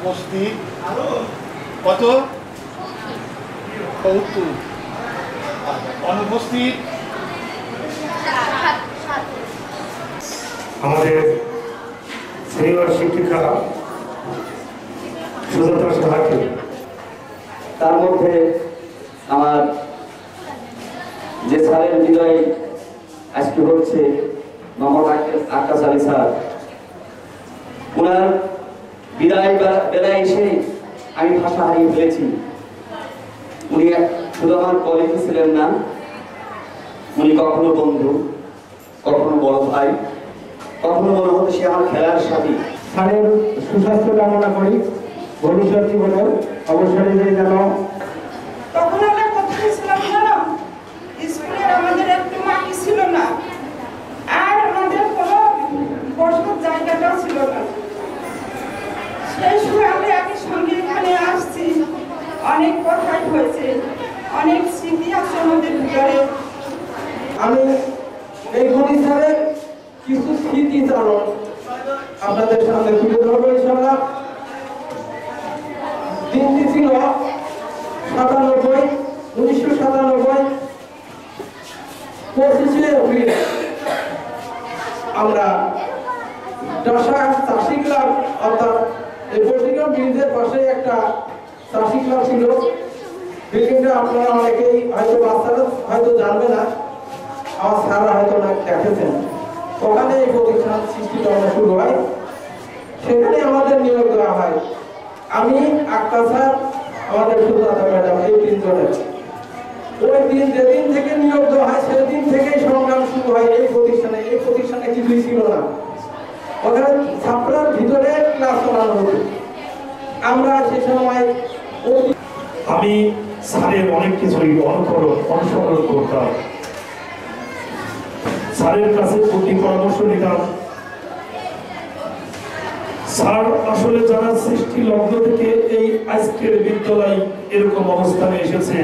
উপস্থিত কত? 70। অনুপস্থিত আমাদের সিনিয়র শিক্ষিকা সুজাতা সাহাকে। তার মধ্যে আমার যে স্যারের বিদায় আজকে হচ্ছে মোহাম্মদ আকাশ আলী স্যার, ওনার বিদায় বেলায় এসে আমি ভাষা হারিয়ে ফেলেছি। উনি শুধু আমার কলেজে ছিলেন না, উনি কখনো বন্ধু, কখনো বড় ভাই, কখনো মনে হতো সে আমার খেলার সাথী। স্যারের সুস্বাস্থ্য কামনা করি, ভবিষ্যৎ জীবনে অবসরে যেন। তখন আমরা কোথায় ছিলাম জানো? স্কুলের আমাদের একটু মাটি ছিল না, আর আমাদের কোনো বসার জায়গাটাও ছিল না। সেই সময় আমরা একই সঙ্গে এখানে আসছি, অনেক কথাই হয়েছে, অনেক স্মৃতি আছে আমাদের ভিতরে। আমি এই গণি স্যারের কিছু স্মৃতি চালন আপনাদের সামনে তুলে ধরবো ইনশাআল্লাহ। দিনটি ছিল 1997 25শে এপ্রিল। আমরা ডাসা চাষি ক্লাব, অর্থাৎ এই পশ্চিমবঙ্গ ব্রিজের পাশে একটা চাষি ক্লাব ছিল। বিল্ডিংটা আপনারা অনেকেই হয়তো বাচ্চারা হয়তো জানবে না, আমার স্যাররা হয়তো দেখেছেন। ওখানে এই প্রতিষ্ঠান সৃষ্টিকরণ শুরু হয়, সেখানে আমাদের নিয়োগ দেওয়া হয়। আমি, আক্তার স্যার, আমাদের সুজাতা ম্যাডাম, এই তিনজনের। ওই দিন যেদিন থেকে নিয়োগ দেওয়া হয় সেদিন থেকেই সংগ্রাম শুরু হয় এই প্রতিষ্ঠানে। এই প্রতিষ্ঠানে কিছুই ছিল না, ওখানে ছাত্রর ভিতরে ক্লাস চালানো হতো। আমরা সে সময় আমি স্যারের অনেক কিছুই অনুসরণ করতাম, স্যারের কাছে প্রতি পরামর্শ নিতাম। স্যার আসলে যারা সৃষ্টি লগ্ন থেকে এই আজকের বিদ্যালয় এরকম অবস্থানে এসেছে,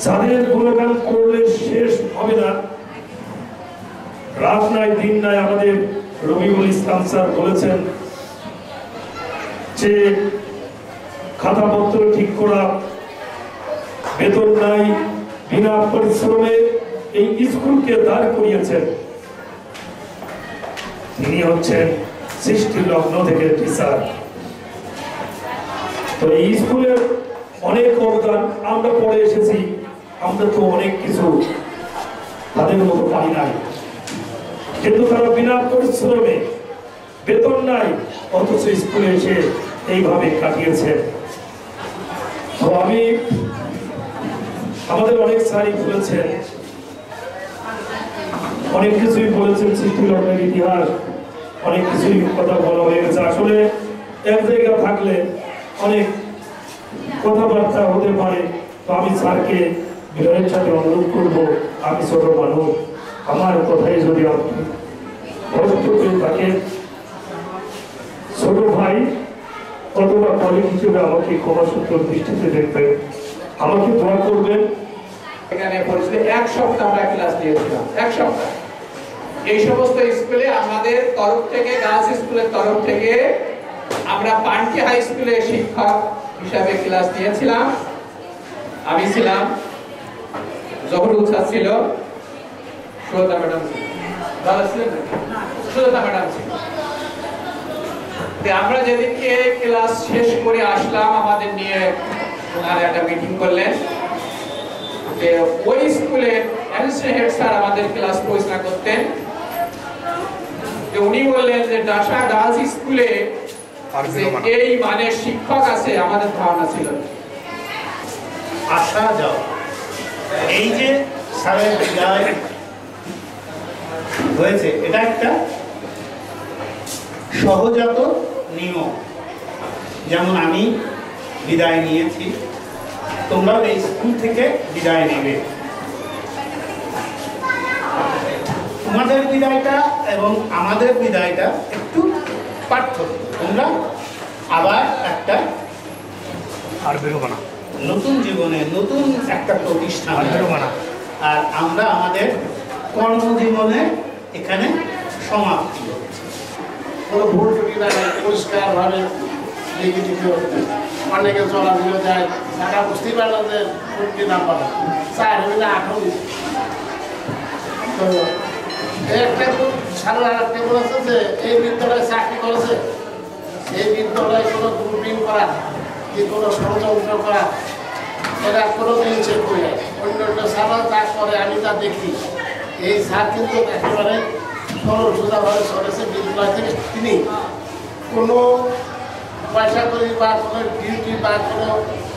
যাদের গুণগান করলে শেষ হবে না। রাত নাই দিন নাই আমাদের রবিউল ইসলাম স্যার বলেছেন যে খাতাপত্র ঠিক করা, বেতন নাই, বিনা পরিশ্রমে এই স্কুলকে দাঁড় করিয়েছেন। তিনি হচ্ছেন সৃষ্টি লগ্ন থেকে টিচার। তো এই স্কুলের অনেক অবদান, আমরা পড়ে এসেছি, আমরা তো অনেক কিছু তাদের মতো পাই নাই, কিন্তু তারা বিনা পরিশ্রমে, বেতন নাই, অথচ স্কুলে এসে এইভাবে কাটিয়েছে। তো আমি, আমাদের অনেক স্যারই বলেছেন, অনেক কিছুই বলেছেন, সৃষ্টি লগ্নের ইতিহাস, অনেক কিছুই কথা বলা হয়ে গেছে। আসলে এক জায়গায় থাকলে অনেক কথাবার্তা হতে পারে। তো আমি স্যারকে বিনয়ের সাথে অনুরোধ করবো, আমি ছোট মানুষ, আমার কথাই যদি আপনি কষ্ট পেয়ে থাকেন, ছোট ভাই অথবা কলিগ হিসেবে আমাকে ক্ষমাসূত্র দৃষ্টিতে দেখবেন, আমাকে দোয়া করবেন। এখানে পরিচিত 1 সপ্তাহ আমরা ক্লাস দিয়েছিলাম, 1 সপ্তাহ। এই সমস্ত স্কুলে আমাদের তরফ থেকে, গার্লস স্কুলের তরফ থেকে আমরা পান্টি হাই স্কুলে শিক্ষক হিসাবে ক্লাস দিয়েছিলাম। আমি ছিলাম, জহুরুল স্যার ছিল, সুজাতা ম্যাডাম ছিল, দাদা ছিলেন না, সুজাতা ম্যাডাম ছিল। আমরা যেদিনকে ক্লাস শেষ করে আসলাম, আমাদের নিয়ে ওনারা একটা মিটিং করলেন যে ওই স্কুলের অ্যাসিস্ট্যান্ট হেড স্যার আমাদের ক্লাস পরিচালনা করতেন। উনি বললেন যে ডাসা গার্লস স্কুলে এই মানের শিক্ষক আছে আমাদের ধারণা ছিল। আসা যাও, এই যে স্যারের বিদায় হয়েছে, এটা একটা সহজাত নিয়ম। যেমন আমি বিদায় নিয়েছি, তোমরাও এই স্কুল থেকে বিদায় নেবে। তোমাদের বিদায়টা এবং আমাদের বিদায়টা একটু পার্থক্য। তোমরা আবার একটা নতুন জীবনে নতুন একটা প্রতিষ্ঠান, আর আমরা আমাদের কর্মজীবনে এখানে সমাপ্তি হচ্ছে। কোনো ভুল ত্রুটি না পরিষ্কারভাবে লিখে দিতে অনেকে চলাচল যায় তারা বুঝতেই পারে না যে কোনটি নাম্বার 4 হইলে 8 হবে। তো একটা সারা রাখতে বলেছে যে এই বিদ্যালয়ে চাকরি করেছে, এই বিদ্যালয়ে কোনো গ্রুপিং করা কি কোনো ষড়যন্ত্র করা এরা কোনো দিন চেক করি না। অন্য অন্য সারা যা করে আমি তা দেখি। এই স্যার কিন্তু একেবারে সরল সোজাভাবে চলেছে বিদ্যালয় থেকে। তিনি কোনো পয়সা করি বা কোনো ডিউটি বা কোনো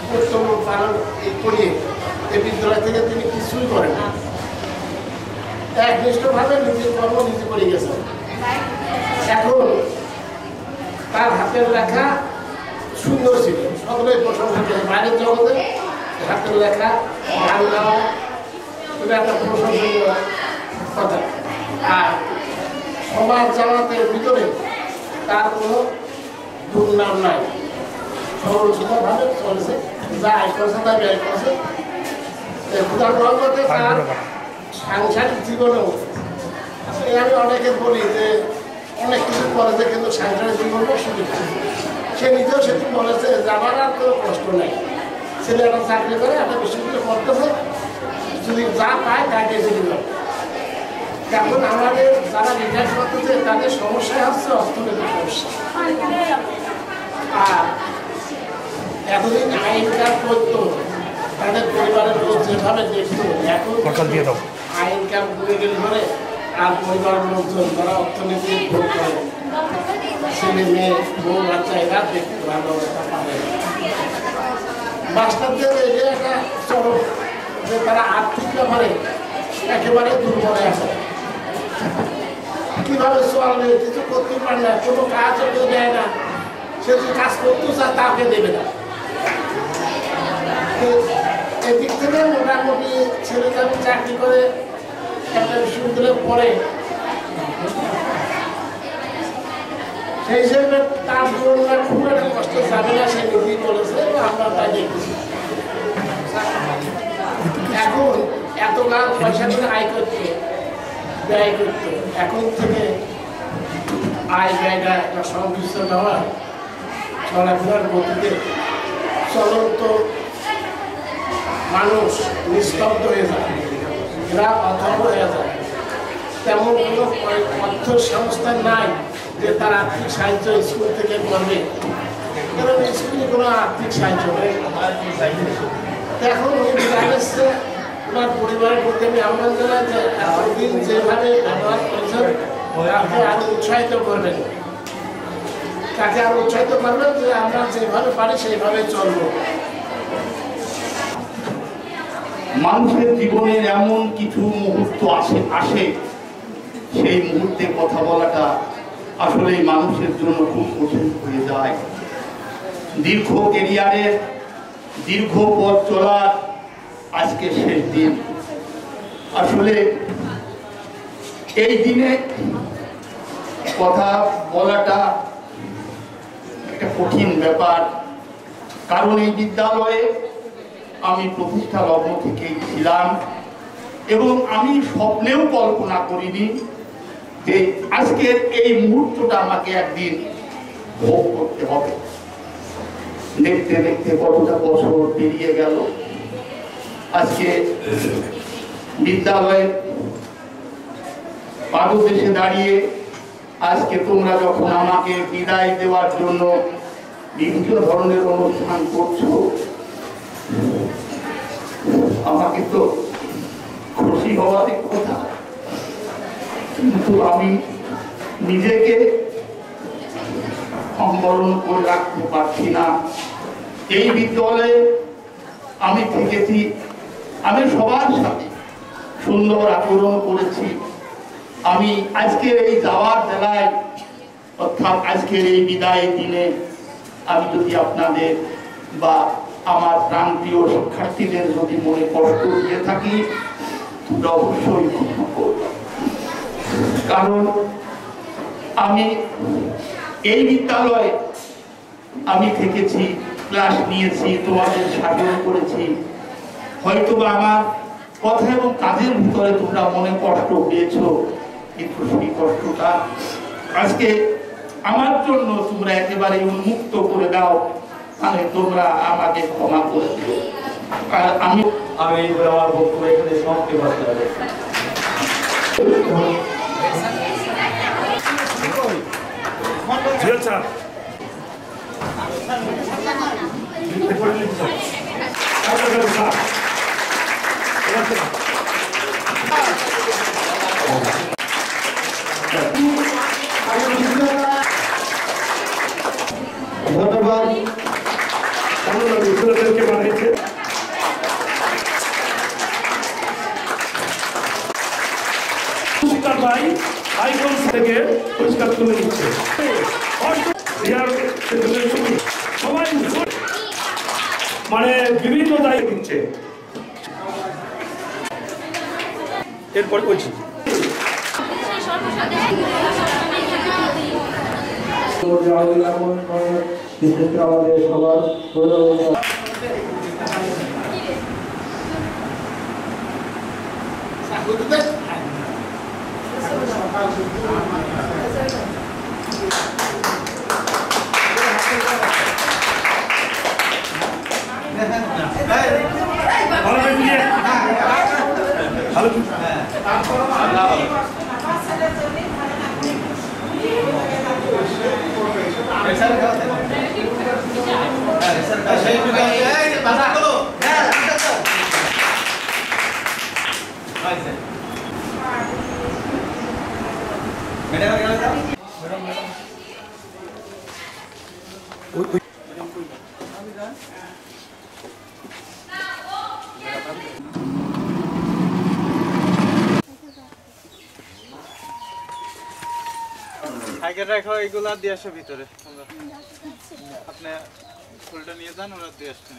কর্তব্য পালন করিয়ে এই বিদ্যালয় থেকে তিনি কিছুই করেন না। একনিষ্ঠভাবে নিজের কর্ম নিজে করে গেছেন। এখন তার হাতের লেখা সুন্দর ছিল, সকলেই প্রশংসা করে। বাইরের জগতে হাতের লেখা গান গাওয়া এটা একটা প্রশংসনীয় কথা। আর সমাজ জামাতের ভিতরে তার কোনো দুর্নাম নাই, সরল সোজাভাবে চলেছে, যা আয় করছে তা ব্যয় করছে। ক্ষুধার রহমতে তার সাংসারিক জীবনেও আমি অনেকে বলি যে অনেক কিছু করেছে কিন্তু সাংসারিক জীবনটা সুবিধা। সে নিজেও সেদিন বলেছে যে আমার আর কোনো কষ্ট নেই, ছেলে একটা চাকরি করে একটা বিশ্ববিদ্যালয় করতেছে, যদি যা পায় তাই বেঁচে দিল। এখন আমাদের যারা রিটায়ার করতেছে তাদের সমস্যায় হচ্ছে অর্থনৈতিক সমস্যা। আর এতদিন আইন কাজ করতো, তাদের পরিবারের লোক যেভাবে দেখতো, এখন আইন কাজ ঘুরে গেলে ধরে আর পরিবারের লোকজন যারা অর্থনীতি ভোগ করে, ছেলে মেয়ে বউ বাচ্চা এরা দেখতে ভালো অবস্থা পাবে। মাস্টারদের এই যে একটা চরম যে তারা আর্থিক ব্যাপারে একেবারে দুর্বল আছে। কিভাবে চলবে কিছু করতে পারে না, কোনো কাজও কেউ দেয় না, সে যে কাজ করতে চায় তাকে দেবে না। এদিক থেকে মোটামুটি ছেলে আমি চাকরি করে একটা বিশ্ববিদ্যালয়ে পড়ে, সেই হিসেবে তার জীবনটা খুব একটা কষ্ট যাবে না, সে নিজেই বলেছে, আমরা তাই দেখতেছি। এখন এতকাল পয়সা করে আয় করতে ব্যয় করতে, এখন থেকে আয় ব্যয়টা একটা সংশ্লিষ্ট দেওয়া চলাফেরার গতিতে চলন্ত মানুষ নিস্তব্ধ হয়ে যায়, এরা অথর্ব হয়ে যায়। তেমন কোনো অর্থ সংস্থা নাই যে তার আর্থিক সাহায্য স্কুল থেকে করবে, কারণ স্কুলে কোনো আর্থিক সাহায্য নেই। এখন উনি বিদায় এসছে, ওনার পরিবারের প্রতি আমি আহ্বান জানাই যে এতদিন যেভাবে ব্যবহার করেছেন তাকে আরো উৎসাহিত করবেন, তাকে আরো উৎসাহিত করবেন যে আমরা যেভাবে পারি সেইভাবে চলবো। মানুষের জীবনের এমন কিছু মুহূর্ত আসে সেই মুহূর্তে কথা বলাটা আসলে মানুষের জন্য খুব কঠিন হয়ে যায়। দীর্ঘ ক্যারিয়ারের দীর্ঘ পথ চলার আজকে শেষ দিন। আসলে এই দিনে কথা বলাটা একটা কঠিন ব্যাপার, কারণ এই বিদ্যালয়ে আমি প্রতিষ্ঠা লগ্ন থেকেই ছিলাম এবং আমি স্বপ্নেও কল্পনা করিনি যে আজকের এই মুহূর্তটা আমাকে একদিন ভোগ করতে হবে। দেখতে দেখতে কতটা বছর পেরিয়ে গেল। আজকে বিদ্যালয়ের পাদদেশে দাঁড়িয়ে আজকে তোমরা যখন আমাকে বিদায় দেওয়ার জন্য বিভিন্ন ধরনের অনুষ্ঠান করছো, আমাকে তো খুশি হওয়ারই কথা, কিন্তু আমি নিজেকে সম্বরণ করে রাখতে পারছি না। এই বিদ্যালয়ে আমি থেকেছি, আমি সবার সাথে সুন্দর আচরণ করেছি। আমি আজকের এই যাওয়ার বেলায় অর্থাৎ আজকের এই বিদায়ের দিনে আমি যদি আপনাদের বা আমার প্রাণপ্রিয় শিক্ষার্থীদের যদি মনে কষ্ট দিয়ে থাকি অবশ্যই ক্ষমা করব, কারণ আমি এই বিদ্যালয়ে আমি থেকেছি, ক্লাস নিয়েছি, তোমাদের সাধন করেছি। হয়তো আমার কথা এবং কাজের ভিতরে তোমরা মনে কষ্ট পেয়েছো, কিন্তু সেই কষ্টটা আজকে আমার জন্য তোমরা একেবারে উন্মুক্ত করে দাও, মানে তোমরা আমাকে ক্ষমা করে দিও। আর আমি আমার বক্তব্য এখানে সমাপ্তি ঘোষণা করছি। ধন্যবাদ। ভাই আইকন থেকে পরিষ্কার তুলে দিচ্ছে সবাই মানে বিভিন্ন দায়িত্ব দিচ্ছে। এরপর বলছি আমাদের সবার আগে রাখো এগুলা দিয়ে আসো ভিতরে। আপনি ফুলটা নিয়ে যান, ওরা দিয়ে আসছেন।